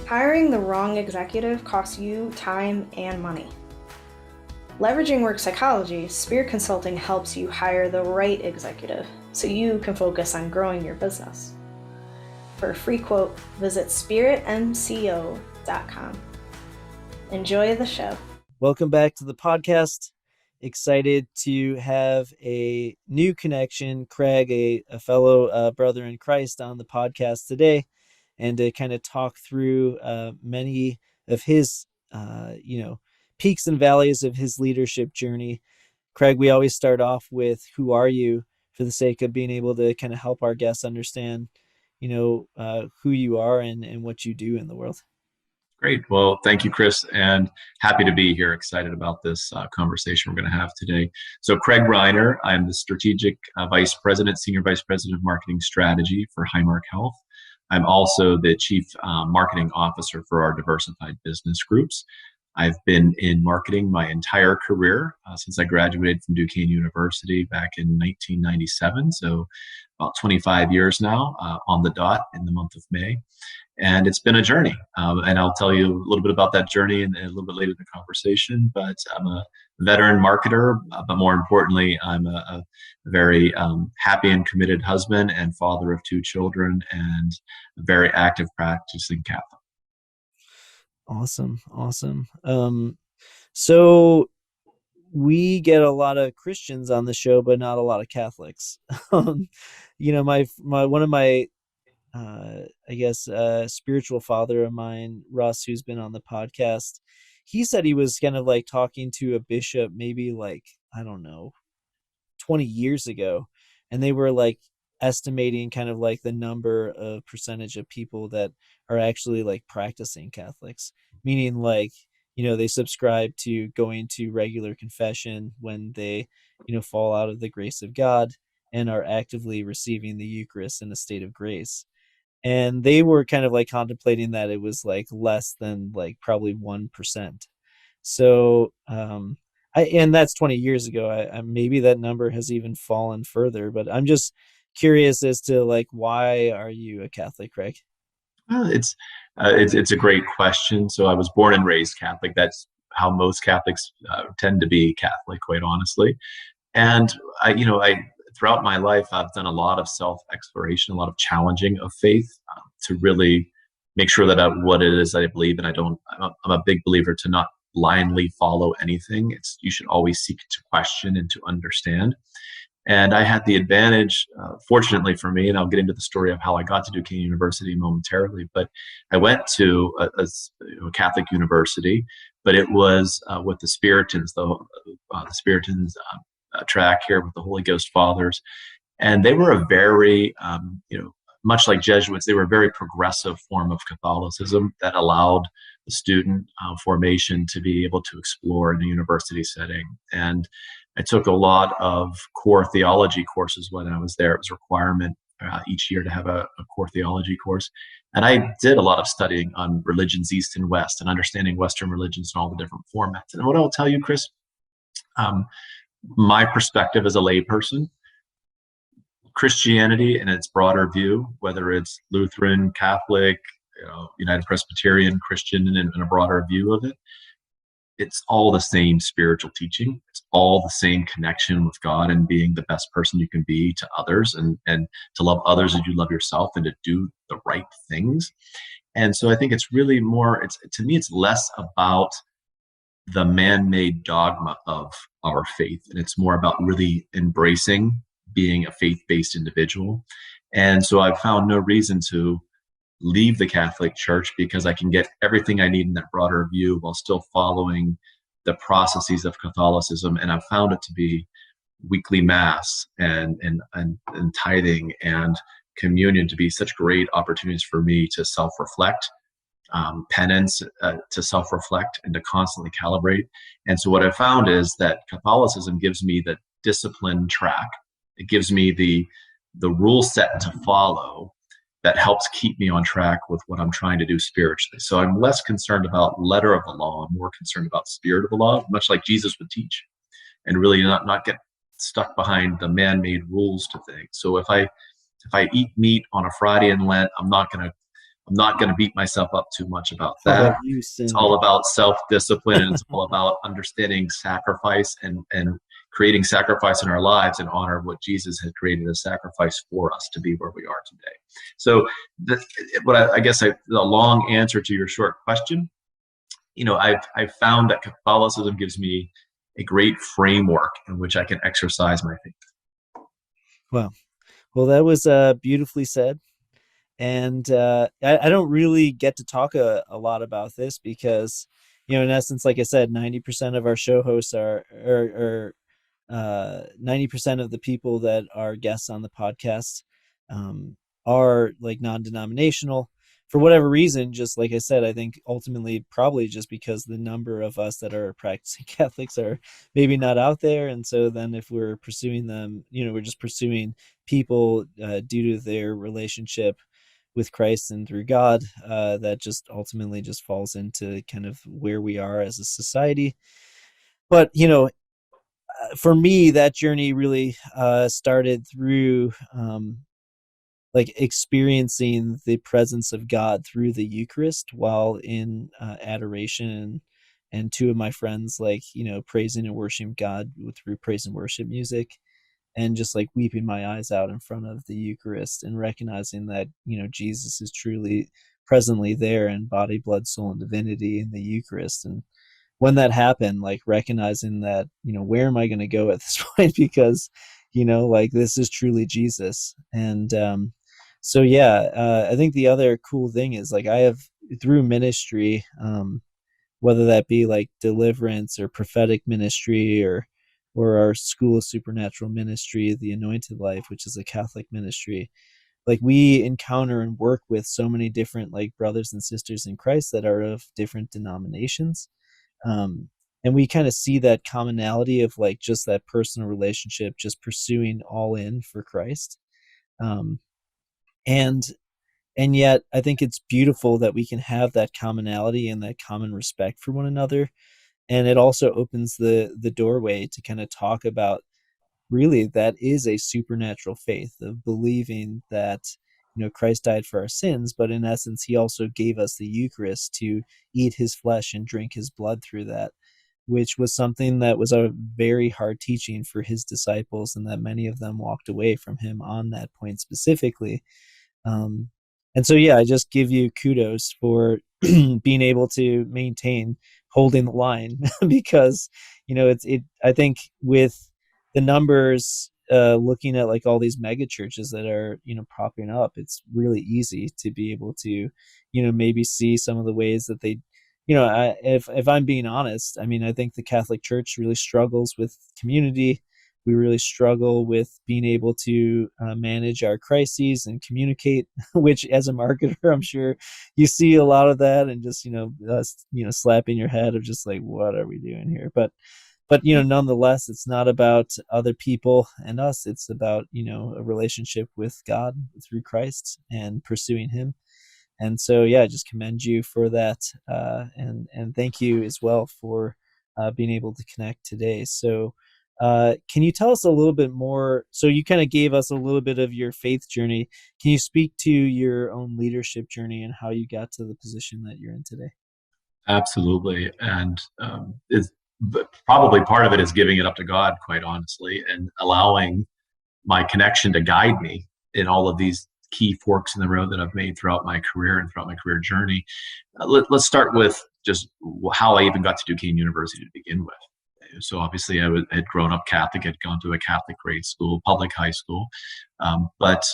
Hiring the wrong executive costs you time and money. Leveraging work psychology, Spirit Consulting helps you hire the right executive so you can focus on growing your business. For a free quote, visit spiritmco.com. Enjoy the show. Welcome back to the podcast. Excited to have a new connection, Craig, a fellow brother in Christ, on the podcast today, and to kind of talk through many of his, peaks and valleys of his leadership journey. Craig, we always start off with, who are you, for the sake of being able to kind of help our guests understand, who you are and what you do in the world. Great. Well, thank you, Chris, and happy to be here. Excited about this conversation we're going to have today. So Craig Reiner, I'm the Strategic Vice President, Senior Vice President of Marketing Strategy for Highmark Health. I'm also the Chief Marketing Officer for our diversified business groups. I've been in marketing my entire career since I graduated from Duquesne University back in 1997, so about 25 years now on the dot in the month of May. And it's been a journey, and I'll tell you a little bit about that journey and a little bit later in the conversation. But I'm a veteran marketer, but more importantly, I'm a very happy and committed husband and father of 2 children, and a very active practicing Catholic. Awesome. So we get a lot of Christians on the show, but not a lot of Catholics. One of my spiritual father of mine, Russ, who's been on the podcast, he said he was kind of like talking to a bishop maybe 20 years ago, and they were like estimating kind of like the number of percentage of people that are actually like practicing Catholics, meaning they subscribe to going to regular confession when they fall out of the grace of God and are actively receiving the Eucharist in a state of grace. And they were kind of like contemplating that it was like less than like probably 1%. So, and that's 20 years ago. I maybe that number has even fallen further, but I'm just curious as to like, why are you a Catholic, Craig? It's a great question. So I was born and raised Catholic. That's how most Catholics tend to be Catholic, quite honestly. And I throughout my life, I've done a lot of self-exploration, a lot of challenging of faith to really make sure that what it is that I believe. And I'm a big believer to not blindly follow anything. You should always seek to question and to understand. And I had the advantage, fortunately for me, and I'll get into the story of how I got to Duquesne University momentarily, but I went to a Catholic university, but it was with the Spiritans, the Spiritans track here with the Holy Ghost Fathers. And they were a very, much like Jesuits, they were a very progressive form of Catholicism that allowed the student formation to be able to explore in a university setting. And I took a lot of core theology courses when I was there. It was a requirement each year to have a core theology course. And I did a lot of studying on religions East and West and understanding Western religions and all the different formats. And what I'll tell you, Chris, my perspective as a layperson, Christianity in its broader view, whether it's Lutheran, Catholic, United Presbyterian, Christian, and in a broader view of it, it's all the same spiritual teaching. It's all the same connection with God and being the best person you can be to others and to love others as you love yourself and to do the right things. And so I think it's really more, to me, it's less about the man-made dogma of our faith. And it's more about really embracing being a faith-based individual. And so I've found no reason to leave the Catholic Church because I can get everything I need in that broader view while still following the processes of Catholicism. And I've found it to be weekly mass and tithing and communion to be such great opportunities for me to self-reflect, penance, to self-reflect and to constantly calibrate. And so what I found is that Catholicism gives me the discipline track. It gives me the rule set to follow that helps keep me on track with what I'm trying to do spiritually. So I'm less concerned about letter of the law. I'm more concerned about spirit of the law, much like Jesus would teach, and really not get stuck behind the man-made rules to things. So if I eat meat on a Friday in Lent, I'm not going to I'm not going to beat myself up too much about How that. about you, It's sinner? all about self-discipline, and it's all about understanding sacrifice and creating sacrifice in our lives in honor of what Jesus had created as sacrifice for us to be where we are today. So I guess the long answer to your short question, I've found that Catholicism gives me a great framework in which I can exercise my faith. Well, that was beautifully said. And I don't really get to talk a lot about this because, in essence, like I said, 90% of our show hosts are 90% of the people that are guests on the podcast are like non-denominational for whatever reason. Just like I said, I think ultimately probably just because the number of us that are practicing Catholics are maybe not out there. And so then if we're pursuing them, we're just pursuing people due to their relationship with Christ and through God, that just ultimately just falls into kind of where we are as a society. But, for me, that journey really started through like experiencing the presence of God through the Eucharist while in adoration, and two of my friends, like, praising and worshiping God through praise and worship music, and just like weeping my eyes out in front of the Eucharist and recognizing that, Jesus is truly presently there in body, blood, soul, and divinity in the Eucharist. And when that happened, like recognizing that, where am I going to go at this point? Because, like this is truly Jesus. And so, yeah, I think the other cool thing is like I have through ministry, whether that be like deliverance or prophetic ministry or our School of Supernatural Ministry, the Anointed Life, which is a Catholic ministry, like we encounter and work with so many different like brothers and sisters in Christ that are of different denominations. And we kind of see that commonality of like just that personal relationship, just pursuing all in for Christ. Um, and and yet I think it's beautiful that we can have that commonality and that common respect for one another. And it also opens the doorway to kind of talk about really that is a supernatural faith of believing that Christ died for our sins, but in essence he also gave us the Eucharist to eat his flesh and drink his blood through that, which was something that was a very hard teaching for his disciples, and that many of them walked away from him on that point specifically. um, and so, yeah, I just give you kudos for being able to maintain holding the line because, I think with the numbers, looking at like all these mega churches that are, popping up, it's really easy to be able to, maybe see some of the ways that they, if I'm being honest, I mean, I think the Catholic Church really struggles with community. We really struggle with being able to manage our crises and communicate, which as a marketer, I'm sure you see a lot of that, and just, slapping your head of just like, what are we doing here? But nonetheless, it's not about other people and us. It's about, a relationship with God through Christ and pursuing him. And so, yeah, I just commend you for that. And thank you as well for being able to connect today. So, can you tell us a little bit more? So you kind of gave us a little bit of your faith journey. Can you speak to your own leadership journey and how you got to the position that you're in today? Absolutely. And but probably part of it is giving it up to God, quite honestly, and allowing my connection to guide me in all of these key forks in the road that I've made throughout my career and throughout my career journey. Let's start with just how I even got to Duquesne University to begin with. So obviously had grown up Catholic, had gone to a Catholic grade school, public high school, but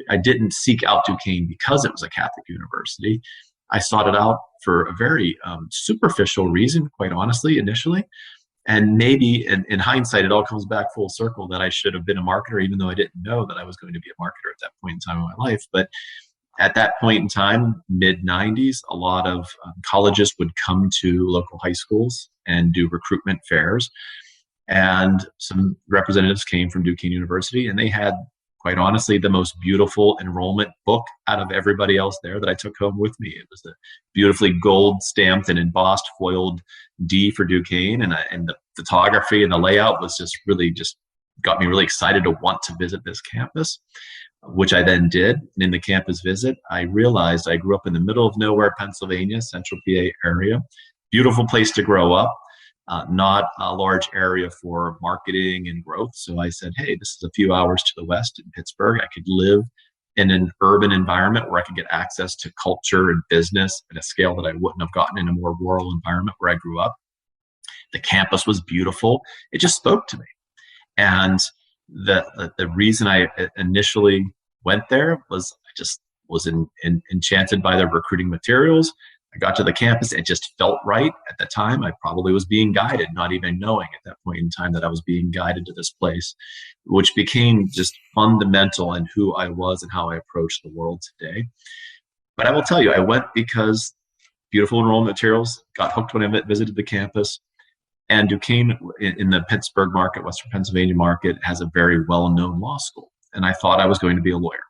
I didn't seek out Duquesne because it was a Catholic university. I sought it out for a very superficial reason, quite honestly, initially. And maybe in hindsight, it all comes back full circle that I should have been a marketer, even though I didn't know that I was going to be a marketer at that point in time in my life. But at that point in time, mid 90s, a lot of colleges would come to local high schools and do recruitment fairs. And some representatives came from Duquesne University, and they had, quite honestly, the most beautiful enrollment book out of everybody else there that I took home with me. It was a beautifully gold stamped and embossed foiled D for Duquesne, and the photography and the layout was just really just got me really excited to want to visit this campus, which I then did. And in the campus visit, I realized I grew up in the middle of nowhere, Pennsylvania, central PA area. Beautiful place to grow up, not a large area for marketing and growth. So I said, hey, this is a few hours to the west in Pittsburgh. I could live in an urban environment where I could get access to culture and business at a scale that I wouldn't have gotten in a more rural environment where I grew up. The campus was beautiful. It just spoke to me. And the reason I initially went there was I just was enchanted by their recruiting materials. I got to the campus. It just felt right at the time. I probably was being guided, not even knowing at that point in time that I was being guided to this place, which became just fundamental in who I was and how I approached the world today. But I will tell you, I went because beautiful enrollment materials, got hooked when I visited the campus. And Duquesne in the Pittsburgh market, Western Pennsylvania market, has a very well-known law school. And I thought I was going to be a lawyer,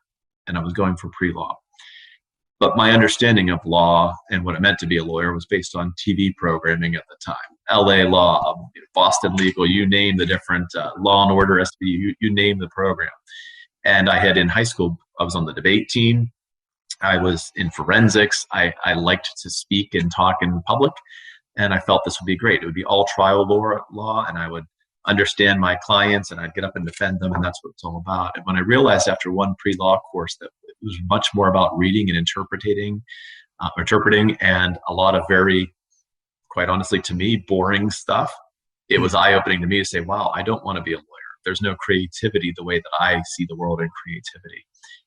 and I was going for pre-law. But my understanding of law and what it meant to be a lawyer was based on TV programming at the time. LA Law, Boston Legal, you name the different Law and Order, SVU, you name the program. And I had in high school, I was on the debate team. I was in forensics. I liked to speak and talk in public. And I felt this would be great. It would be all trial law, and I would understand my clients, and I'd get up and defend them, and that's what it's all about. And when I realized after one pre-law course that it was much more about reading and interpreting, and a lot of very, quite honestly to me, boring stuff, it was eye-opening to me to say, wow, I don't want to be a lawyer. There's no creativity the way that I see the world in creativity.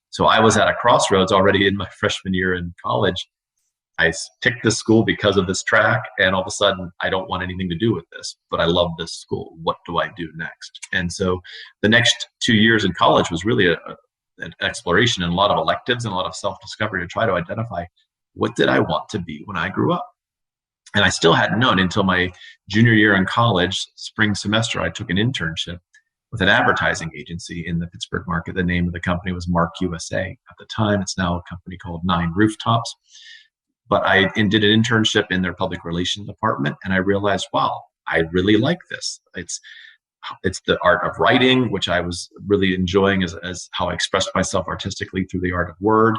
So I was at a crossroads already in my freshman year in college. I picked this school because of this track, and all of a sudden, I don't want anything to do with this, but I love this school. What do I do next? And so the next 2 years in college was really an exploration and a lot of electives and a lot of self-discovery to try to identify what did I want to be when I grew up. And I still hadn't known until my junior year in college, spring semester, I took an internship with an advertising agency in the Pittsburgh market. The name of the company was Mark USA. At the time, it's now a company called Nine Rooftops. But I did an internship in their public relations department, and I realized, wow, I really like this. It's the art of writing, which I was really enjoying as how I expressed myself artistically through the art of word.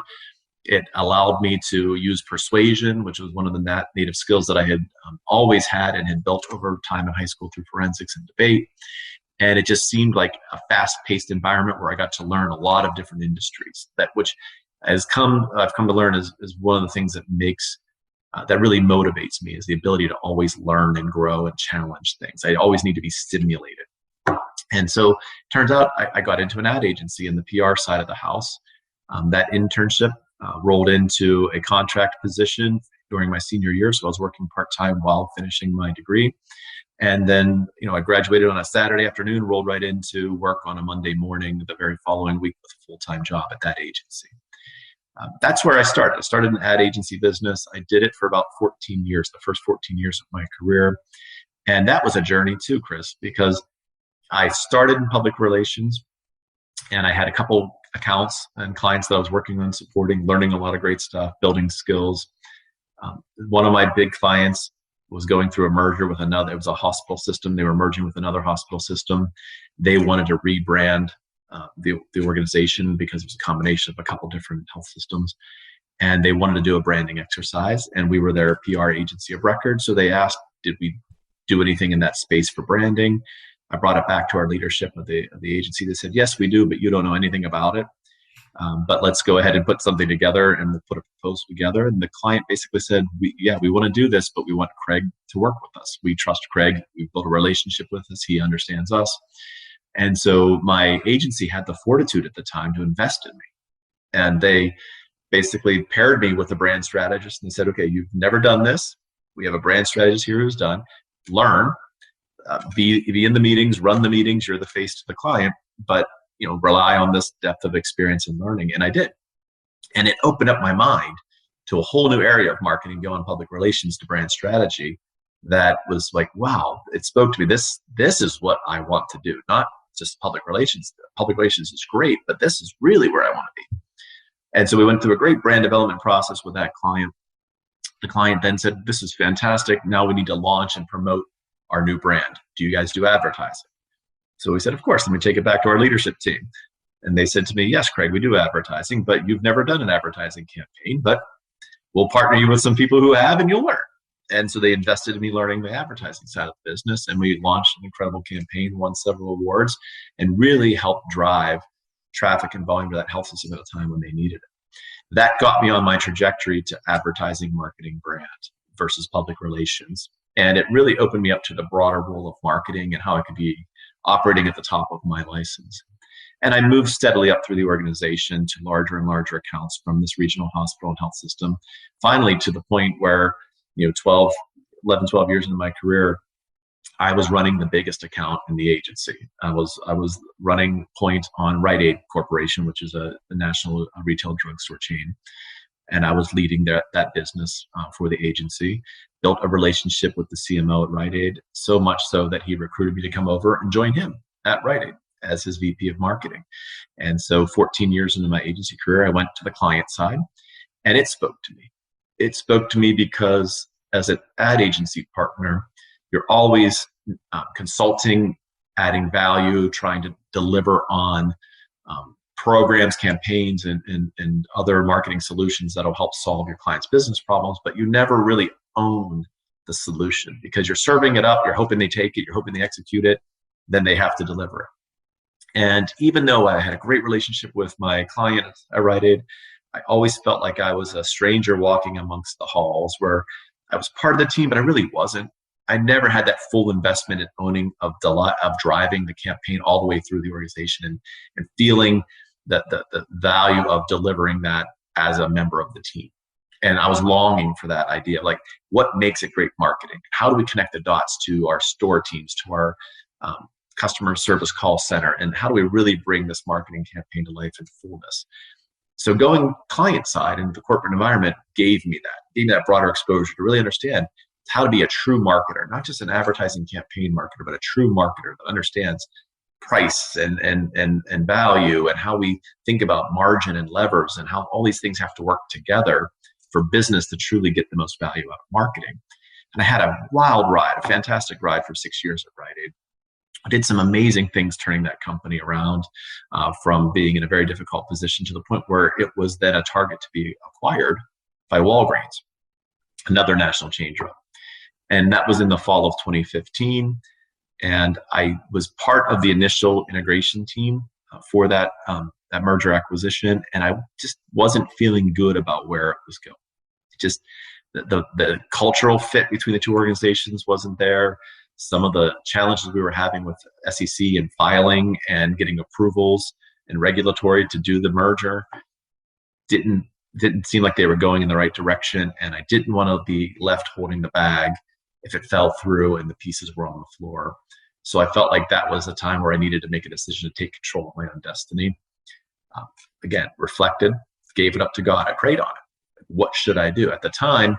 It allowed me to use persuasion, which was one of the native skills that I had always had and had built over time in high school through forensics and debate. And it just seemed like a fast-paced environment where I got to learn a lot of different industries, which I've come to learn is one of the things that makes that really motivates me, is the ability to always learn and grow and challenge things. I always need to be stimulated. And so it turns out I got into an ad agency in the PR side of the house. That internship rolled into a contract position during my senior year, so I was working part-time while finishing my degree. And then, I graduated on a Saturday afternoon, rolled right into work on a Monday morning the very following week with a full-time job at that agency. That's where I started. I started an ad agency business. I did it for about 14 years, the first 14 years of my career. And that was a journey too, Chris, because I started in public relations, and I had a couple accounts and clients that I was working on, supporting, learning a lot of great stuff, building skills. One of my big clients was going through a merger with another. It was a hospital system. They were merging with another hospital system. They wanted to rebrand the organization because it was a combination of a couple different health systems, and they wanted to do a branding exercise, and we were their PR agency of record. So they asked, did we do anything in that space for branding? I brought it back to our leadership of the agency. They said, yes, we do, but you don't know anything about it. But let's go ahead and put something together, and we'll put a proposal together. And the client basically said, we want to do this, but we want Craig to work with us. We trust Craig. We've built a relationship with us. He understands us. And so my agency had the fortitude at the time to invest in me. And they basically paired me with a brand strategist, and they said, okay, you've never done this. We have a brand strategist here who's done. Learn, be in the meetings, run the meetings. You're the face to the client, but rely on this depth of experience and learning. And I did. And it opened up my mind to a whole new area of marketing, beyond public relations to brand strategy. That was like, wow, it spoke to me. This is what I want to do, not just public relations. Public relations is great, but this is really where I want to be. And so we went through a great brand development process with that client. The client then said, this is fantastic. Now we need to launch and promote our new brand. Do you guys do advertising? So we said, of course, let me take it back to our leadership team. And they said to me, yes, Craig, we do advertising, but you've never done an advertising campaign, but we'll partner you with some people who have, and you'll learn. And so they invested in me learning the advertising side of the business. And we launched an incredible campaign, won several awards, and really helped drive traffic and volume to that health system at a time when they needed it. That got me on my trajectory to advertising, marketing, brand versus public relations. And it really opened me up to the broader role of marketing and how I could be operating at the top of my license. And I moved steadily up through the organization to larger and larger accounts from this regional hospital and health system, finally to the point where, 12 years into my career, I was running the biggest account in the agency. I was running point on Rite Aid Corporation, which is a national retail drugstore chain. And I was leading that business for the agency, built a relationship with the CMO at Rite Aid, so much so that he recruited me to come over and join him at Rite Aid as his VP of marketing. And so 14 years into my agency career, I went to the client side, and it spoke to me. It spoke to me because as an ad agency partner, you're always consulting, adding value, trying to deliver on programs, campaigns, and other marketing solutions that'll help solve your client's business problems, but you never really own the solution because you're serving it up, you're hoping they take it, you're hoping they execute it, then they have to deliver it. And even though I had a great relationship with my client at Rite Aid, I always felt like I was a stranger walking amongst the halls where I was part of the team, but I really wasn't. I never had that full investment in owning of driving the campaign all the way through the organization and feeling that the value of delivering that as a member of the team. And I was longing for that idea, like what makes it great marketing? How do we connect the dots to our store teams, to our customer service call center, and how do we really bring this marketing campaign to life in fullness? So going client side in the corporate environment gave me that broader exposure to really understand how to be a true marketer, not just an advertising campaign marketer, but a true marketer that understands price and value and how we think about margin and levers and how all these things have to work together for business to truly get the most value out of marketing. And I had a wild ride, a fantastic ride for 6 years at Rite Aid. I did some amazing things turning that company around from being in a very difficult position to the point where it was then a target to be acquired by Walgreens, another national chain drug. And that was in the fall of 2015. And I was part of the initial integration team for that merger acquisition. And I just wasn't feeling good about where it was going. Just the cultural fit between the two organizations wasn't there. Some of the challenges we were having with SEC and filing and getting approvals and regulatory to do the merger didn't seem like they were going in the right direction. And I didn't want to be left holding the bag if it fell through and the pieces were on the floor. So I felt like that was a time where I needed to make a decision to take control of my own destiny. Again, reflected, gave it up to God. I prayed on it. What should I do? At the time,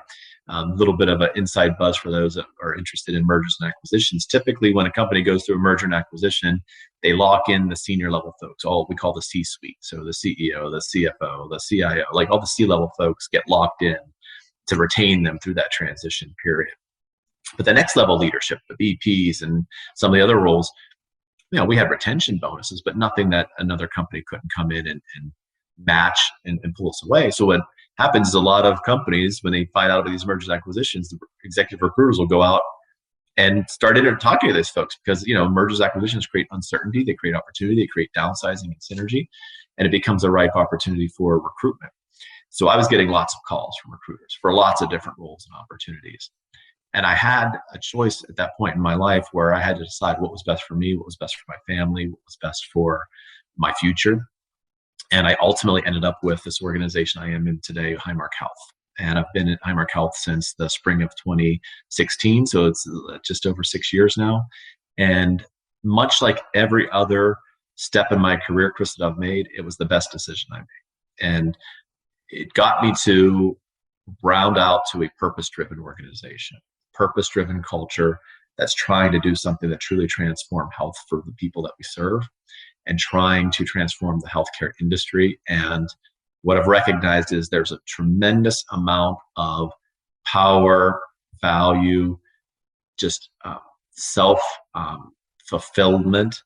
a little bit of an inside buzz for those that are interested in mergers and acquisitions. Typically, when a company goes through a merger and acquisition, they lock in the senior level folks, all we call the C-suite. So the CEO, the CFO, the CIO, like all the C-level folks get locked in to retain them through that transition period. But the next level leadership, the VPs and some of the other roles, we had retention bonuses, but nothing that another company couldn't come in and match and pull us away. So what happens is a lot of companies, when they find out about these mergers and acquisitions, the executive recruiters will go out and start talking to those folks because, mergers and acquisitions create uncertainty, they create opportunity, they create downsizing and synergy, and it becomes a ripe opportunity for recruitment. So I was getting lots of calls from recruiters for lots of different roles and opportunities. And I had a choice at that point in my life where I had to decide what was best for me, what was best for my family, what was best for my future. And I ultimately ended up with this organization I am in today, Highmark Health. And I've been at Highmark Health since the spring of 2016. So it's just over 6 years now. And much like every other step in my career, Chris, that I've made, it was the best decision I made. And it got me to round out to a purpose-driven organization, purpose-driven culture that's trying to do something that truly transform health for the people that we serve and trying to transform the healthcare industry. And what I've recognized is there's a tremendous amount of power, value, just self-fulfillment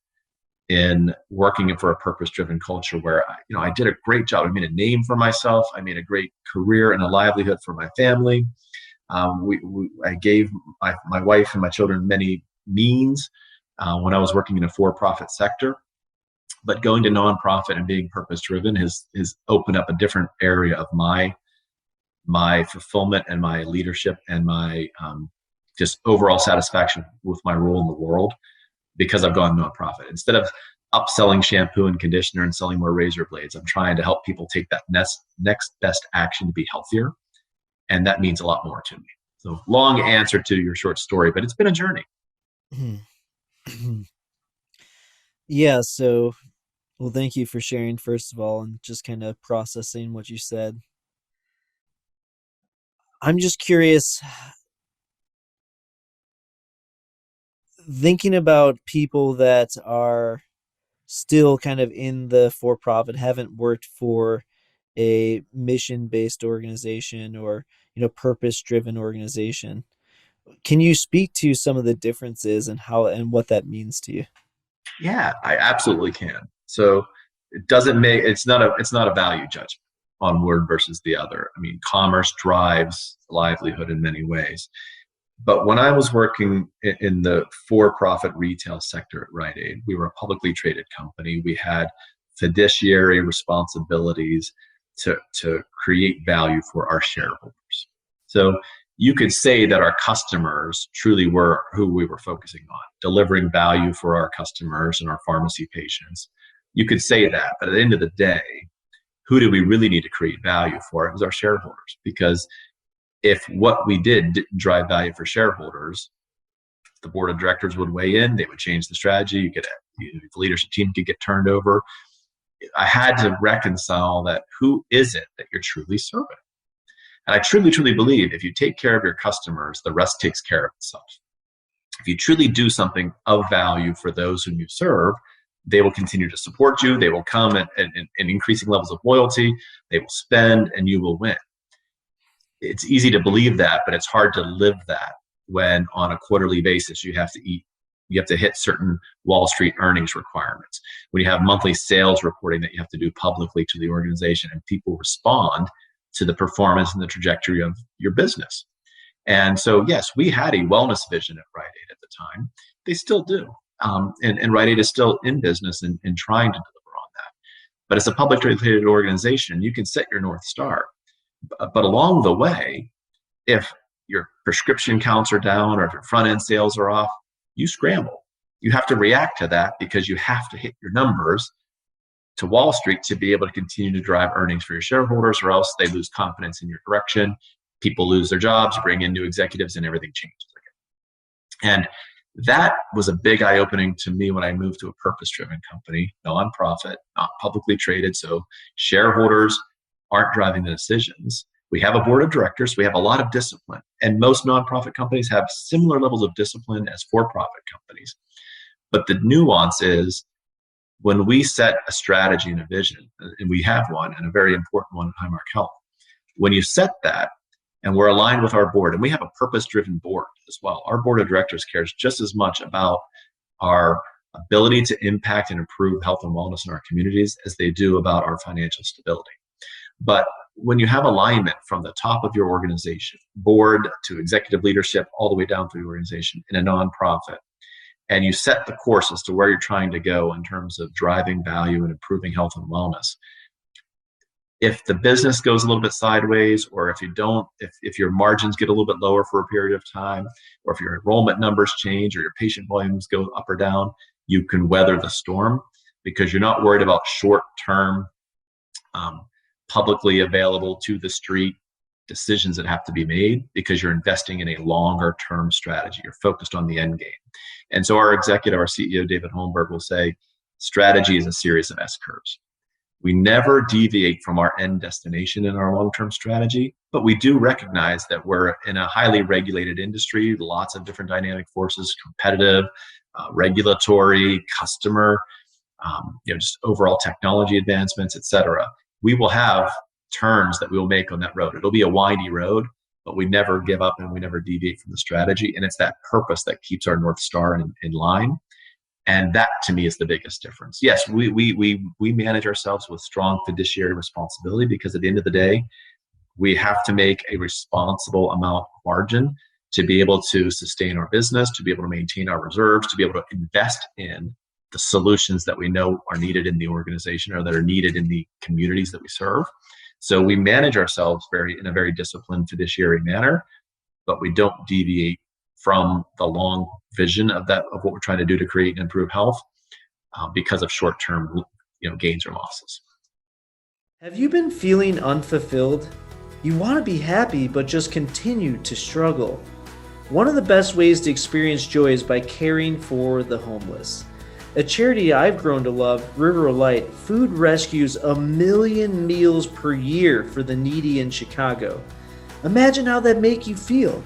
in working for a purpose-driven culture where I did a great job. I made a name for myself. I made a great career and a livelihood for my family. I gave my wife and my children many means when I was working in a for-profit sector. But going to nonprofit and being purpose-driven has opened up a different area of my fulfillment and my leadership and my just overall satisfaction with my role in the world, because I've gone nonprofit. Instead of upselling shampoo and conditioner and selling more razor blades, I'm trying to help people take that next best action to be healthier. And that means a lot more to me. So long answer to your short story, but it's been a journey. Yeah. So, well, thank you for sharing, first of all, and just kind of processing what you said. I'm just curious, thinking about people that are still kind of in the for-profit, haven't worked for a mission-based organization or, purpose-driven organization. Can you speak to some of the differences and how and what that means to you? Yeah, I absolutely can. So it's not a value judgment on one versus the other. I mean, commerce drives livelihood in many ways. But when I was working in the for-profit retail sector at Rite Aid, we were a publicly traded company. We had fiduciary responsibilities to create value for our shareholders. So you could say that our customers truly were who we were focusing on, delivering value for our customers and our pharmacy patients. You could say that, but at the end of the day, who do we really need to create value for? It was our shareholders, because if what we did didn't drive value for shareholders, the board of directors would weigh in, they would change the strategy, the leadership team could get turned over. I had to reconcile that. Who is it that you're truly serving? And I truly, truly believe if you take care of your customers, the rest takes care of itself. If you truly do something of value for those whom you serve, they will continue to support you. They will come in increasing levels of loyalty. They will spend, and you will win. It's easy to believe that, but it's hard to live that when on a quarterly basis you have to hit certain Wall Street earnings requirements. When you have monthly sales reporting that you have to do publicly to the organization, and people respond to the performance and the trajectory of your business. And so, yes, we had a wellness vision at Rite Aid at the time. They still do. And Rite Aid is still in business and trying to deliver on that. But as a publicly traded organization, you can set your North Star. But along the way, if your prescription counts are down or if your front end sales are off, you scramble. You have to react to that because you have to hit your numbers to Wall Street to be able to continue to drive earnings for your shareholders, or else they lose confidence in your direction. People lose their jobs, you bring in new executives, and everything changes again. And that was a big eye-opening to me when I moved to a purpose-driven company, nonprofit, not publicly traded, so shareholders aren't driving the decisions. We have a board of directors. We have a lot of discipline. And most nonprofit companies have similar levels of discipline as for-profit companies. But the nuance is when we set a strategy and a vision, and we have one, and a very important one at Highmark Health, when you set that, and we're aligned with our board, and we have a purpose-driven board as well. Our board of directors cares just as much about our ability to impact and improve health and wellness in our communities as they do about our financial stability. But when you have alignment from the top of your organization, board to executive leadership, all the way down through the organization in a nonprofit, and you set the course as to where you're trying to go in terms of driving value and improving health and wellness, if the business goes a little bit sideways, or if you don't, if your margins get a little bit lower for a period of time, or if your enrollment numbers change or your patient volumes go up or down, you can weather the storm because you're not worried about short-term, publicly available to the street decisions that have to be made, because you're investing in a longer term strategy. You're focused on the end game. And so our CEO, David Holmberg, will say, strategy is a series of S curves. We never deviate from our end destination in our long-term strategy, but we do recognize that we're in a highly regulated industry, lots of different dynamic forces, competitive, regulatory, customer, just overall technology advancements, et cetera. We will have turns that we will make on that road. It'll be a windy road, but we never give up and we never deviate from the strategy. And it's that purpose that keeps our North Star in line. And that to me is the biggest difference. Yes, we manage ourselves with strong fiduciary responsibility, because at the end of the day, we have to make a responsible amount of margin to be able to sustain our business, to be able to maintain our reserves, to be able to invest in the solutions that we know are needed in the organization or that are needed in the communities that we serve. So we manage ourselves in a very disciplined fiduciary manner, but we don't deviate from the long vision of what we're trying to do to create and improve health because of short-term gains or losses. Have you been feeling unfulfilled? You want to be happy, but just continue to struggle. One of the best ways to experience joy is by caring for the homeless. A charity I've grown to love, River of Light, food rescues 1 million meals per year for the needy in Chicago. Imagine how that makes you feel,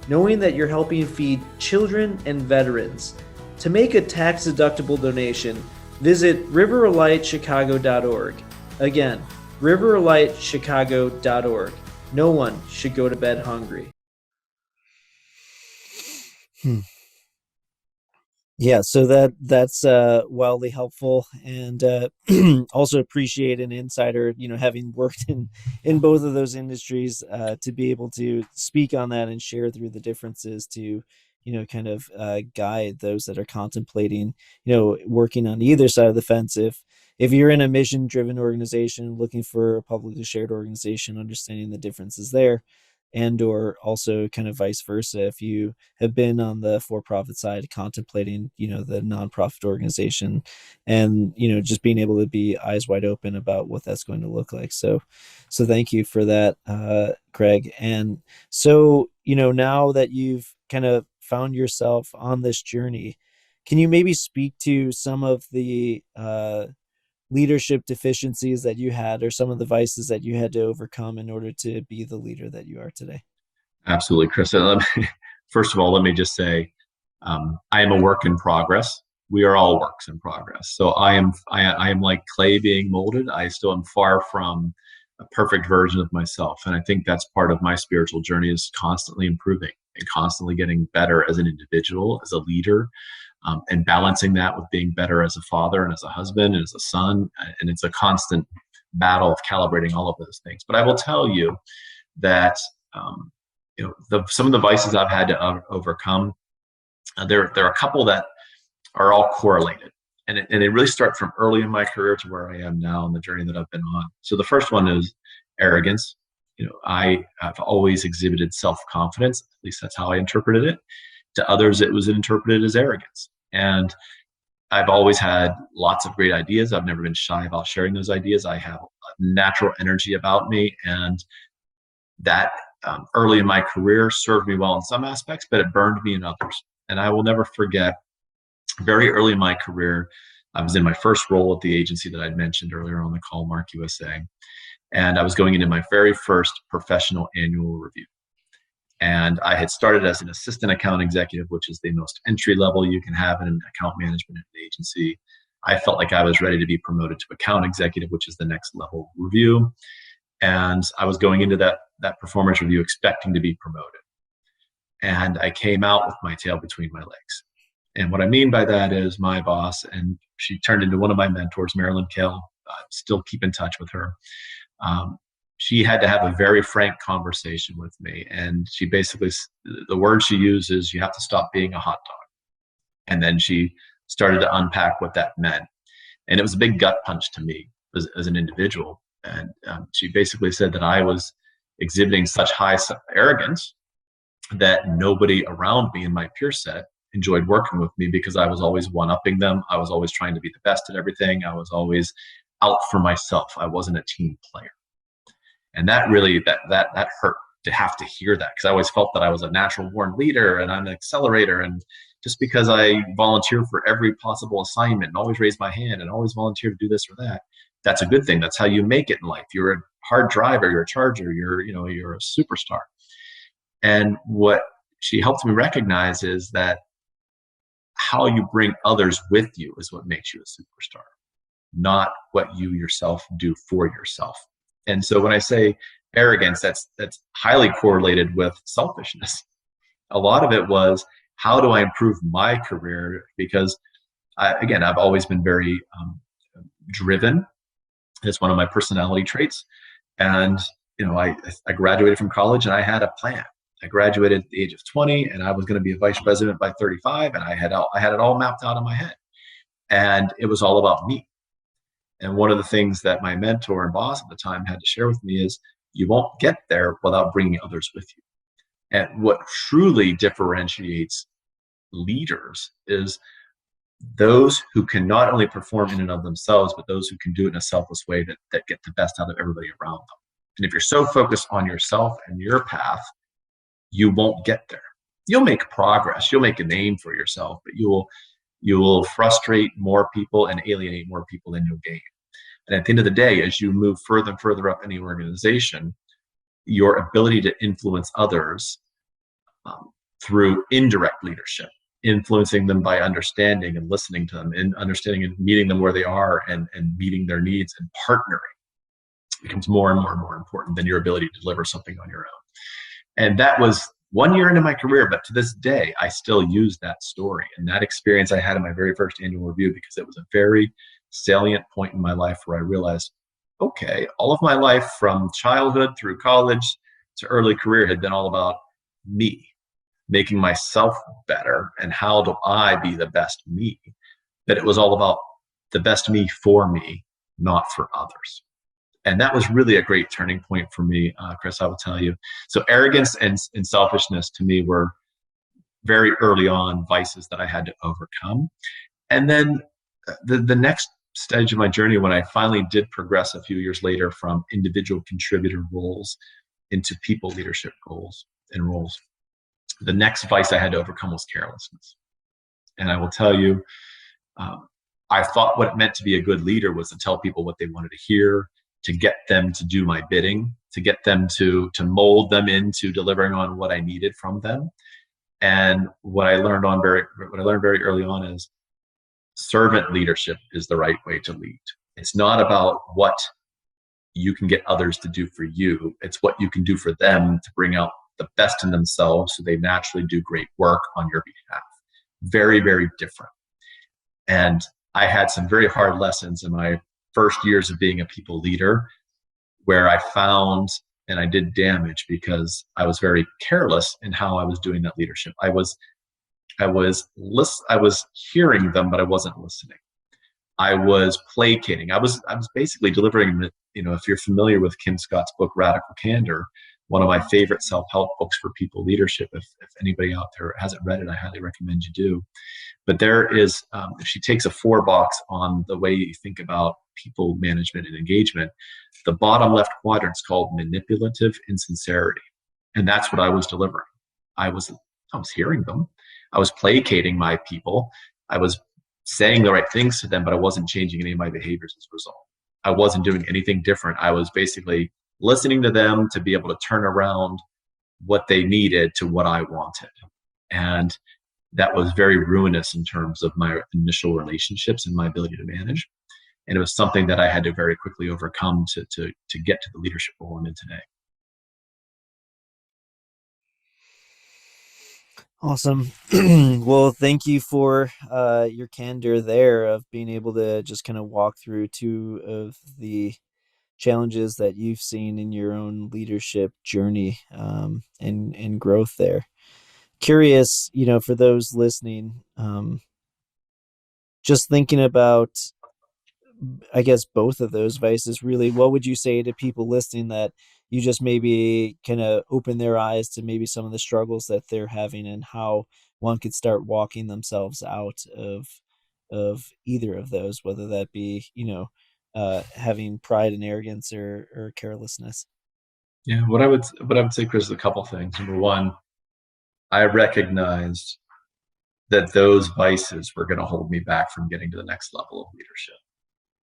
knowing that you're helping feed children and veterans. To make a tax-deductible donation, visit riveroflightchicago.org. Again, riveroflightchicago.org. No one should go to bed hungry. Yeah, so that's wildly helpful, and also appreciate an insider, having worked in both of those industries, to be able to speak on that and share through the differences to, kind of guide those that are contemplating, working on either side of the fence. If you're in a mission-driven organization looking for a publicly shared organization, understanding the differences there, and or also kind of vice versa, if you have been on the for-profit side contemplating, the nonprofit organization, and, just being able to be eyes wide open about what that's going to look like. So thank you for that, Craig. And so, now that you've kind of found yourself on this journey, can you maybe speak to some of the leadership deficiencies that you had, or some of the vices that you had to overcome in order to be the leader that you are today? Absolutely, Chris. First of all, let me just say, I am a work in progress. We are all works in progress. So I am like clay being molded. I still am far from a perfect version of myself. And I think that's part of my spiritual journey, is constantly improving and constantly getting better as an individual, as a leader, and balancing that with being better as a father and as a husband and as a son. And it's a constant battle of calibrating all of those things. But I will tell you that some of the vices I've had to overcome, there are a couple that are all correlated. And it really starts from early in my career to where I am now and the journey that I've been on. So the first one is arrogance. I have always exhibited self-confidence. At least that's how I interpreted it. To others, it was interpreted as arrogance. And I've always had lots of great ideas. I've never been shy about sharing those ideas. I have a natural energy about me, and that early in my career served me well in some aspects, but it burned me in others. And I will never forget, very early in my career, I was in my first role at the agency that I'd mentioned earlier on the call, Mark USA, and I was going into my very first professional annual review. And I had started as an assistant account executive, which is the most entry level you can have in an account management at an agency. I felt like I was ready to be promoted to account executive, which is the next level review. And I was going into that performance review expecting to be promoted. And I came out with my tail between my legs. And what I mean by that is, my boss, and she turned into one of my mentors, Marilyn Kale, still keep in touch with her. She had to have a very frank conversation with me. And she basically, the word she used is, you have to stop being a hot dog. And then she started to unpack what that meant. And it was a big gut punch to me as an individual. And she basically said that I was exhibiting such high arrogance that nobody around me in my peer set enjoyed working with me, because I was always one-upping them. I was always trying to be the best at everything. I was always out for myself. I wasn't a team player. And that really, that hurt to have to hear that, because I always felt that I was a natural born leader and I'm an accelerator. And just because I volunteer for every possible assignment and always raise my hand and always volunteer to do this or that, that's a good thing. That's how you make it in life. You're a hard driver, you're a charger, you're a superstar. And what she helped me recognize is that how you bring others with you is what makes you a superstar, not what you yourself do for yourself. And so when I say arrogance, that's highly correlated with selfishness. A lot of it was, how do I improve my career? Because Again, I've always been very driven. It's one of my personality traits. And, I graduated from college and I had a plan. I graduated at the age of 20 and I was going to be a vice president by 35. And I had it all mapped out in my head. And it was all about me. And one of the things that my mentor and boss at the time had to share with me is you won't get there without bringing others with you. And what truly differentiates leaders is those who can not only perform in and of themselves, but those who can do it in a selfless way that get the best out of everybody around them. And if you're so focused on yourself and your path, you won't get there. You'll make progress. You'll make a name for yourself, but you will frustrate more people and alienate more people than you'll gain. And at the end of the day, as you move further and further up any organization, your ability to influence others through indirect leadership, influencing them by understanding and listening to them and understanding and meeting them where they are and meeting their needs and partnering becomes more and more and more important than your ability to deliver something on your own. And that was 1 year into my career, but to this day, I still use that story and that experience I had in my very first annual review, because it was a very salient point in my life where I realized, okay, all of my life from childhood through college to early career had been all about me, making myself better and how do I be the best me. But it was all about the best me for me, not for others. And that was really a great turning point for me, Chris, I will tell you. So arrogance and selfishness to me were very early on vices that I had to overcome. And then the next stage of my journey, when I finally did progress a few years later from individual contributor roles into people leadership goals and roles, the next vice I had to overcome was carelessness. And I will tell you, I thought what it meant to be a good leader was to tell people what they wanted to hear, to get them to do my bidding, to get them to mold them into delivering on what I needed from them. And what I learned very early on is servant leadership is the right way to lead. It's not about what you can get others to do for you. It's what you can do for them to bring out the best in themselves so they naturally do great work on your behalf. Very, very different. And I had some very hard lessons in my first years of being a people leader where I found and I did damage because I was very careless in how I was doing that leadership. I was hearing them, but I wasn't listening. I was placating. I was basically delivering, if you're familiar with Kim Scott's book, Radical Candor, one of my favorite self-help books for people leadership. If anybody out there hasn't read it, I highly recommend you do. But there is, if she takes a 4-box on the way you think about people management and engagement, the bottom left quadrant is called manipulative insincerity. And that's what I was delivering. I was hearing them. I was placating my people. I was saying the right things to them, but I wasn't changing any of my behaviors as a result. I wasn't doing anything different. I was basically listening to them to be able to turn around what they needed to what I wanted. And that was very ruinous in terms of my initial relationships and my ability to manage. And it was something that I had to very quickly overcome to get to the leadership role I'm in today. Awesome. Well, thank you for your candor there of being able to just kind of walk through 2 of the challenges that you've seen in your own leadership journey and growth there. Curious, for those listening, just thinking about, I guess, both of those vices, really, what would you say to people listening that you just maybe kind of open their eyes to maybe some of the struggles that they're having and how one could start walking themselves out of either of those, whether that be, having pride and arrogance or carelessness? Yeah, what I would say, Chris, is a couple things. Number one, I recognized that those vices were going to hold me back from getting to the next level of leadership.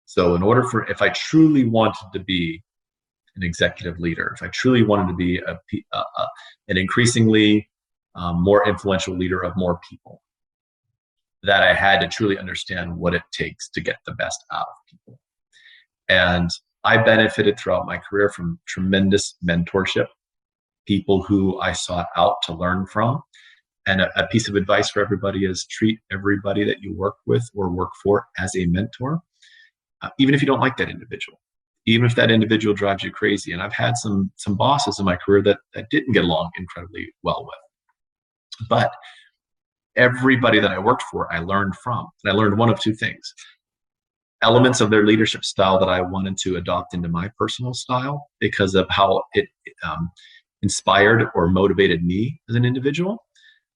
So if I truly wanted to be an executive leader, if I truly wanted to be an increasingly more influential leader of more people, that I had to truly understand what it takes to get the best out of people. And I benefited throughout my career from tremendous mentorship, people who I sought out to learn from. And a piece of advice for everybody is treat everybody that you work with or work for as a mentor, even if you don't like that individual, even if that individual drives you crazy. And I've had some bosses in my career that didn't get along incredibly well with. But everybody that I worked for, I learned from. And I learned one of two things: elements of their leadership style that I wanted to adopt into my personal style because of how it inspired or motivated me as an individual,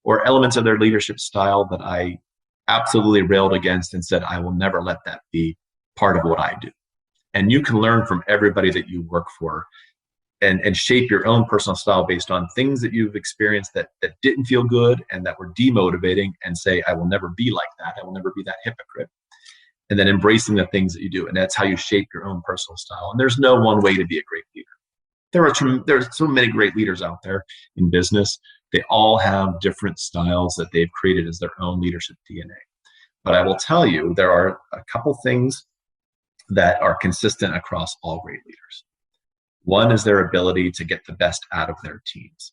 or elements of their leadership style that I absolutely railed against and said, I will never let that be part of what I do. And you can learn from everybody that you work for and shape your own personal style based on things that you've experienced that didn't feel good and that were demotivating, and say, I will never be like that. I will never be that hypocrite. And then embracing the things that you do. And that's how you shape your own personal style. And there's no one way to be a great leader. There's so many great leaders out there in business. They all have different styles that they've created as their own leadership DNA. But I will tell you, there are a couple things that are consistent across all great leaders. One is their ability to get the best out of their teams.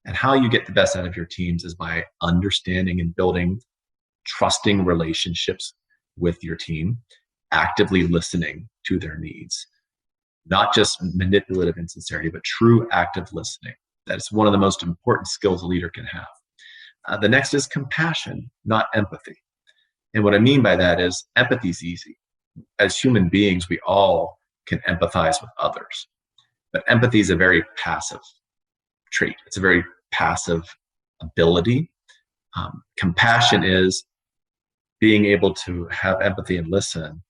And how you get the best out of your teams is by understanding and building trusting relationships with your team, actively listening to their needs. Not just manipulative insincerity, but true active listening. That's one of the most important skills a leader can have. The next is compassion, not empathy. And what I mean by that is empathy is easy. As human beings, we all can empathize with others. But empathy is a very passive trait. It's a very passive ability. Compassion is being able to have empathy and listen,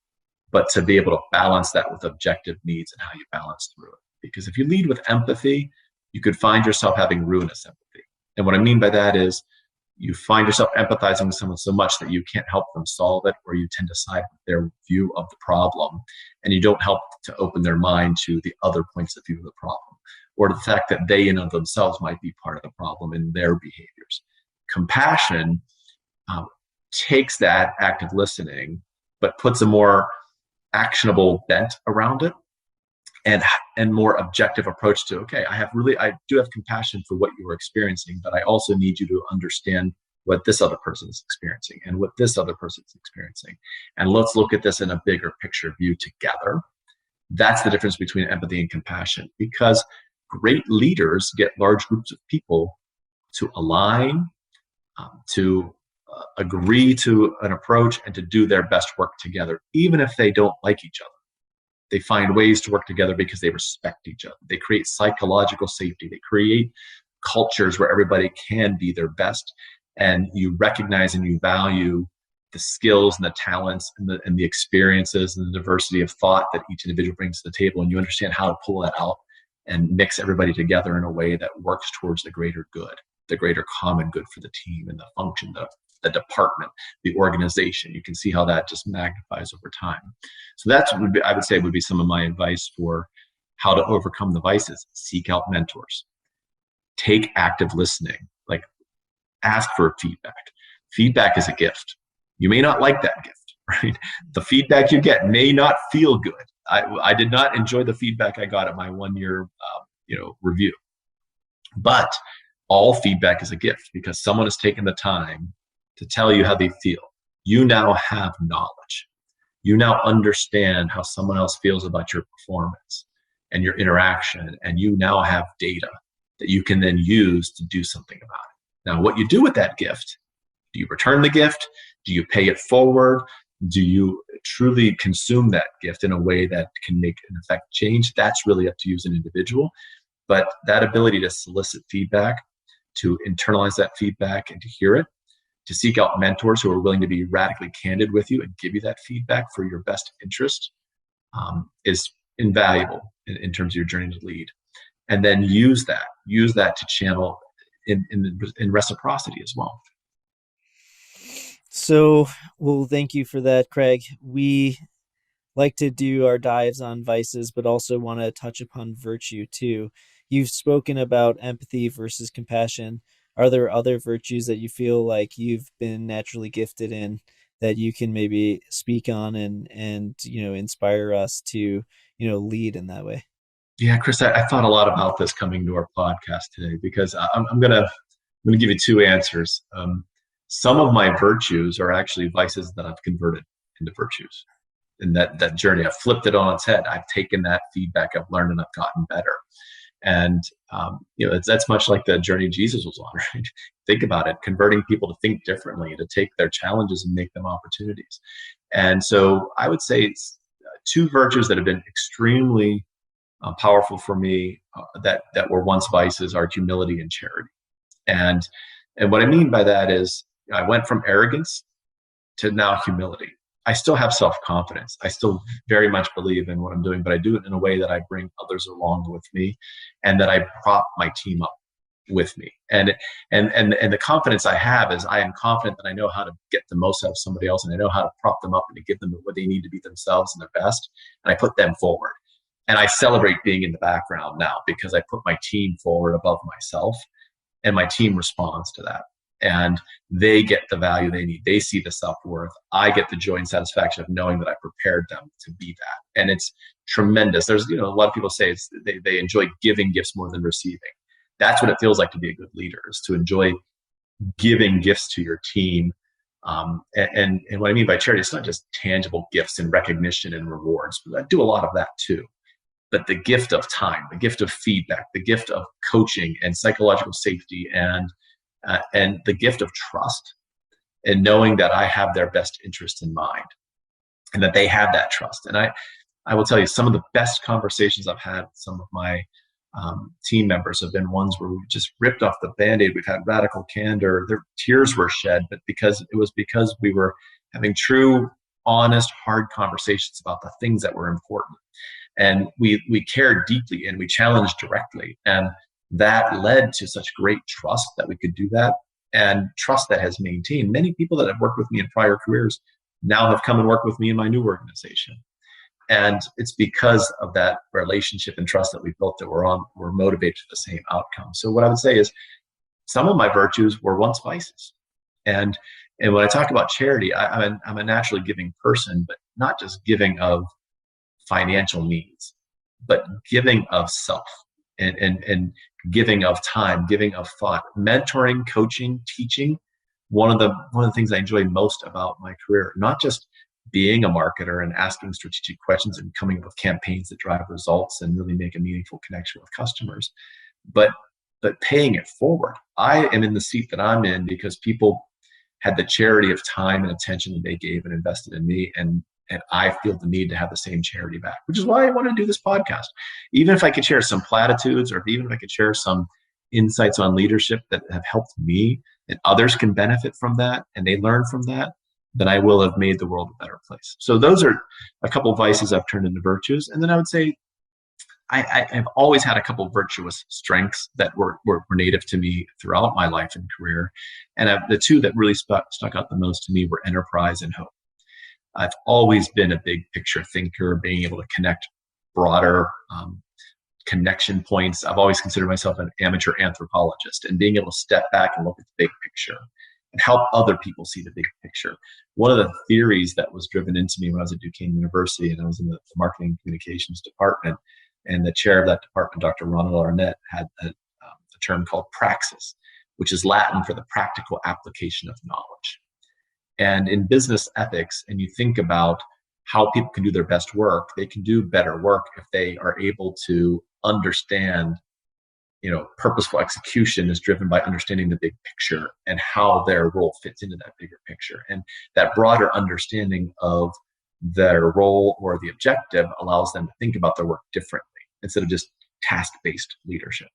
but to be able to balance that with objective needs and how you balance through it. Because if you lead with empathy, you could find yourself having ruinous empathy. And what I mean by that is you find yourself empathizing with someone so much that you can't help them solve it, or you tend to side with their view of the problem, and you don't help to open their mind to the other points of view of the problem, or the fact that they in and of themselves might be part of the problem in their behaviors. Compassion takes that active listening, but puts a more actionable bent around it, and more objective approach to, okay, I do have compassion for what you are experiencing, but I also need you to understand what this other person is experiencing and what this other person is experiencing. And let's look at this in a bigger picture view together. That's the difference between empathy and compassion, because great leaders get large groups of people to align, to agree to an approach, and to do their best work together, even if they don't like each other. They find ways to work together because they respect each other. They create psychological safety. They create cultures where everybody can be their best, and you recognize and you value the skills and the talents and the experiences and the diversity of thought that each individual brings to the table, and you understand how to pull that out and mix everybody together in a way that works towards the greater good, the greater common good for the team and the function, the department, the organization. You can see how that just magnifies over time. So I would say would be some of my advice for how to overcome the vices. Seek out mentors. Take active listening. Like, ask for feedback. Feedback is a gift. You may not like that gift, right? The feedback you get may not feel good. I did not enjoy the feedback I got at my 1 year review. But all feedback is a gift, because someone has taken the time to tell you how they feel. You now have knowledge. You now understand how someone else feels about your performance and your interaction, and you now have data that you can then use to do something about it. Now, what you do with that gift, do you return the gift? Do you pay it forward? Do you truly consume that gift in a way that can make an effect change? That's really up to you as an individual. But that ability to solicit feedback, to internalize that feedback and to hear it, to seek out mentors who are willing to be radically candid with you and give you that feedback for your best interest, is invaluable in terms of your journey to lead. And then use that to channel in reciprocity as well. So, well, thank you for that, Craig. We like to do our dives on vices, but also want to touch upon virtue too. You've spoken about empathy versus compassion. Are there other virtues that you feel like you've been naturally gifted in that you can maybe speak on and inspire us to lead in that way? Yeah, Chris, I thought a lot about this coming to our podcast today, because I'm going to going to give you two answers. Some of my virtues are actually vices that I've converted into virtues. In that journey, I've flipped it on its head. I've taken that feedback I've learned and I've gotten better. And that's much like the journey Jesus was on, right? Think about it, converting people to think differently, to take their challenges and make them opportunities. And so I would say it's two virtues that have been extremely powerful for me that were once vices are humility and charity. And what I mean by that is I went from arrogance to now humility. I still have self-confidence. I still very much believe in what I'm doing, but I do it in a way that I bring others along with me and that I prop my team up with me. And the confidence I have is I am confident that I know how to get the most out of somebody else, and I know how to prop them up and to give them what they need to be themselves and their best. And I put them forward. And I celebrate being in the background now because I put my team forward above myself, and my team responds to that. And they get the value they need. They see the self-worth. I get the joy and satisfaction of knowing that I prepared them to be that. And it's tremendous. There's, a lot of people say they enjoy giving gifts more than receiving. That's what it feels like to be a good leader, is to enjoy giving gifts to your team. And what I mean by charity, it's not just tangible gifts and recognition and rewards. I do a lot of that too. But the gift of time, the gift of feedback, the gift of coaching and psychological safety, and the gift of trust, and knowing that I have their best interest in mind and that they have that trust. And I will tell you, some of the best conversations I've had with some of my team members have been ones where we've just ripped off the Band-Aid. We've had radical candor. Their tears were shed, but because we were having true, honest, hard conversations about the things that were important. And we cared deeply and we challenged directly. And that led to such great trust that we could do that, and trust that has maintained. Many people that have worked with me in prior careers now have come and worked with me in my new organization. And it's because of that relationship and trust that we built that we're motivated to the same outcome. So what I would say is some of my virtues were once vices. And when I talk about charity, I'm a naturally giving person, but not just giving of financial means, but giving of self and giving of time, giving of thought, mentoring, coaching, teaching. One of the things I enjoy most about my career, not just being a marketer and asking strategic questions and coming up with campaigns that drive results and really make a meaningful connection with customers, but paying it forward. I am in the seat that I'm in because people had the charity of time and attention that they gave and invested in me, and I feel the need to have the same charity back, which is why I want to do this podcast. Even if I could share some platitudes, or even if I could share some insights on leadership that have helped me and others can benefit from that and they learn from that, then I will have made the world a better place. So those are a couple of vices I've turned into virtues. And then I would say I've always had a couple of virtuous strengths that were native to me throughout my life and career. And the two that really stuck out the most to me were enterprise and hope. I've always been a big picture thinker, being able to connect broader connection points. I've always considered myself an amateur anthropologist, and being able to step back and look at the big picture and help other people see the big picture. One of the theories that was driven into me when I was at Duquesne University, and I was in the marketing and communications department, and the chair of that department, Dr. Ronald Arnett, had a term called praxis, which is Latin for the practical application of knowledge. And in business ethics, and you think about how people can do their best work, they can do better work if they are able to understand, purposeful execution is driven by understanding the big picture and how their role fits into that bigger picture. And that broader understanding of their role or the objective allows them to think about their work differently instead of just task-based leadership.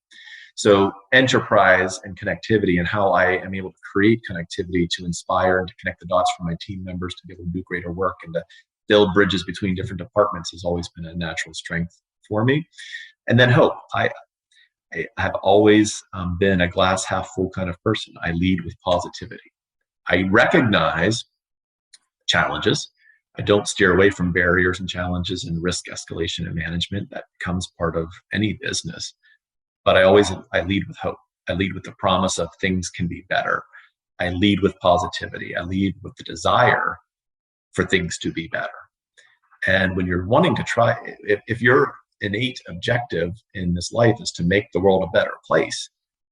So enterprise and connectivity, and how I am able to create connectivity to inspire and to connect the dots for my team members to be able to do greater work and to build bridges between different departments, has always been a natural strength for me. And then hope. I have always been a glass half full kind of person. I lead with positivity. I recognize challenges. I don't steer away from barriers and challenges and risk escalation and management. That becomes part of any business. But I lead with hope. I lead with the promise of things can be better. I lead with positivity. I lead with the desire for things to be better. And when you're wanting to try, if your innate objective in this life is to make the world a better place,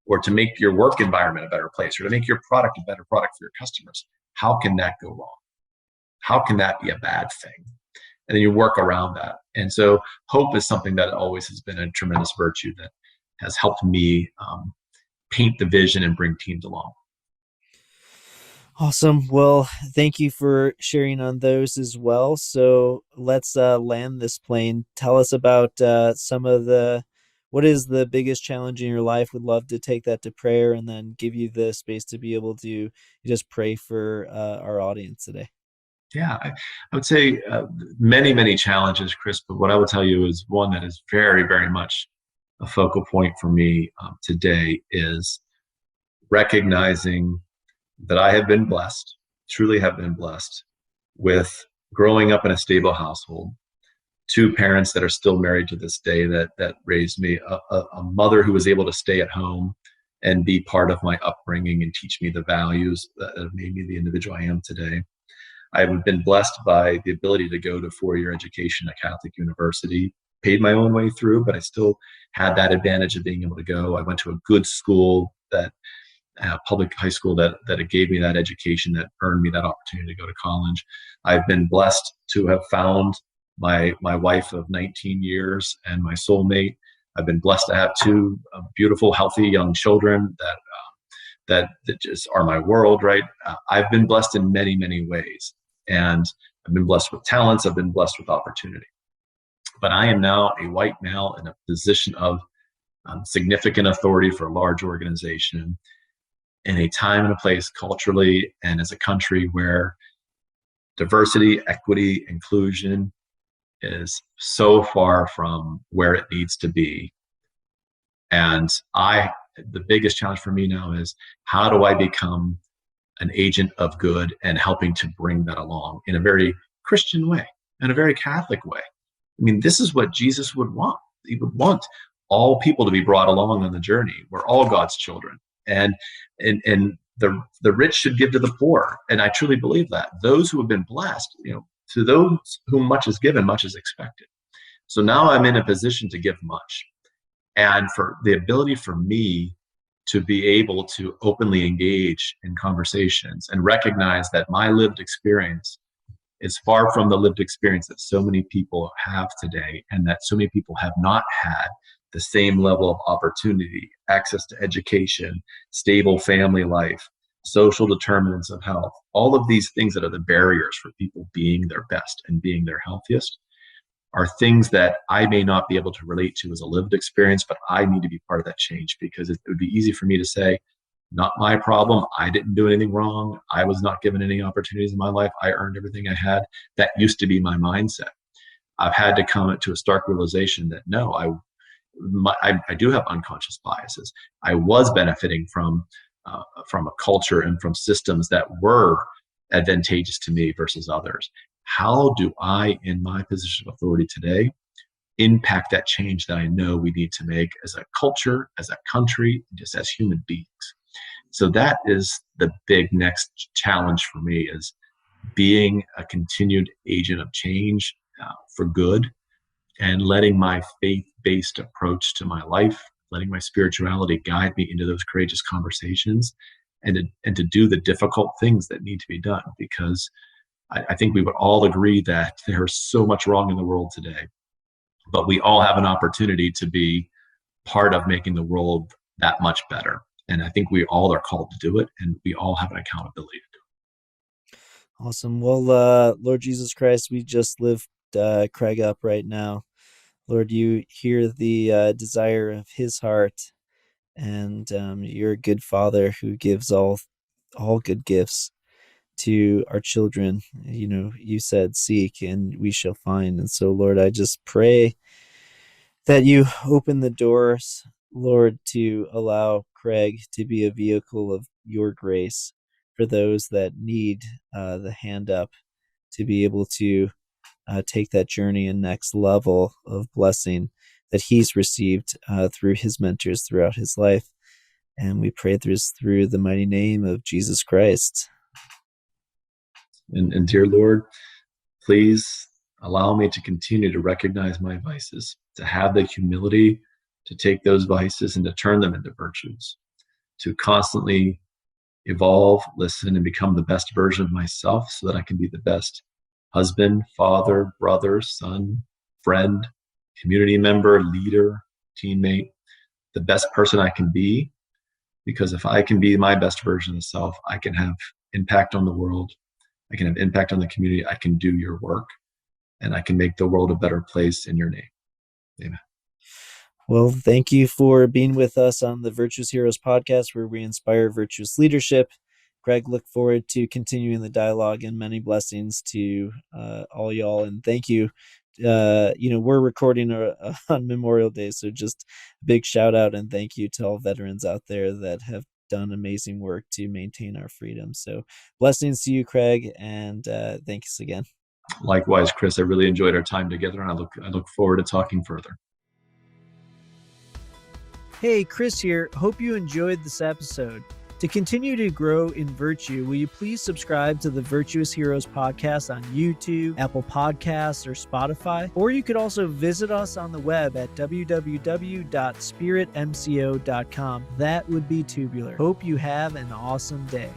or to make your work environment a better place, or to make your product a better product for your customers. How can that go wrong? How can that be a bad thing? And then you work around that. And so hope is something that always has been a tremendous virtue that has helped me paint the vision and bring teams along. Awesome. Well, thank you for sharing on those as well. So let's land this plane. Tell us about what is the biggest challenge in your life? Would love to take that to prayer and then give you the space to be able to just pray for our audience today. Yeah, I would say many, many challenges, Chris, but what I would tell you is one that is very, very much a focal point for me today is recognizing that I have been blessed, truly have been blessed, with growing up in a stable household, two parents that are still married to this day that raised me, a mother who was able to stay at home and be part of my upbringing and teach me the values that have made me the individual I am today. I've been blessed by the ability to go to four-year education at Catholic University, paid my own way through, but I still had that advantage of being able to go. I went to a good school, that public high school that it gave me that education, that earned me that opportunity to go to college. I've been blessed to have found my wife of 19 years and my soulmate. I've been blessed to have two beautiful, healthy young children that just are my world, right? I've been blessed in many, many ways. And I've been blessed with talents. I've been blessed with opportunity. But I am now a white male in a position of significant authority for a large organization in a time and a place culturally and as a country where diversity, equity, inclusion is so far from where it needs to be. And the biggest challenge for me now is, how do I become an agent of good and helping to bring that along in a very Christian way, in a very Catholic way? I mean, this is what Jesus would want. He would want all people to be brought along on the journey. We're all God's children. And the rich should give to the poor. And I truly believe that. Those who have been blessed, to those whom much is given, much is expected. So now I'm in a position to give much. And for the ability for me to be able to openly engage in conversations and recognize that my lived experience is far from the lived experience that so many people have today, and that so many people have not had the same level of opportunity, access to education, stable family life, social determinants of health, all of these things that are the barriers for people being their best and being their healthiest, are things that I may not be able to relate to as a lived experience, but I need to be part of that change, because it would be easy for me to say, not my problem. I didn't do anything wrong. I was not given any opportunities in my life. I earned everything I had. That used to be my mindset. I've had to come to a stark realization that no, I do have unconscious biases. I was benefiting from a culture and from systems that were advantageous to me versus others. How do I, in my position of authority today, impact that change that I know we need to make as a culture, as a country, just as human beings? So that is the big next challenge for me, is being a continued agent of change for good, and letting my faith-based approach to my life, letting my spirituality guide me into those courageous conversations, and to do the difficult things that need to be done. Because I think we would all agree that there's so much wrong in the world today, but we all have an opportunity to be part of making the world that much better. And I think we all are called to do it, and we all have an accountability to do it. Awesome. Well, Lord Jesus Christ, we just lift Craig up right now. Lord, you hear the desire of his heart, and you're a good father who gives all good gifts to our children. You said, seek and we shall find. And so, Lord, I just pray that you open the doors, Lord, to allow Craig to be a vehicle of your grace for those that need the hand up to be able to take that journey and next level of blessing that he's received through his mentors throughout his life. And we pray this through the mighty name of Jesus Christ. And dear Lord, please allow me to continue to recognize my vices, to have the humility to take those vices and to turn them into virtues. to constantly evolve, listen, and become the best version of myself so that I can be the best husband, father, brother, son, friend, community member, leader, teammate, the best person I can be. Because if I can be my best version of self, I can have impact on the world. I can have impact on the community. I can do your work, and I can make the world a better place in your name. Amen. Well, thank you for being with us on the Virtuous Heroes podcast, where we inspire virtuous leadership. Greg, look forward to continuing the dialogue, and many blessings to all y'all. And thank you. We're recording on Memorial Day, so just a big shout out and thank you to all veterans out there that have done amazing work to maintain our freedom. So blessings to you, Craig, and thanks again. Likewise, Chris, I really enjoyed our time together, and I look forward to talking further. Hey, Chris here. Hope you enjoyed this episode. To continue to grow in virtue, will you please subscribe to the Virtuous Heroes podcast on YouTube, Apple Podcasts, or Spotify? Or you could also visit us on the web at www.spiritmco.com. That would be tubular. Hope you have an awesome day.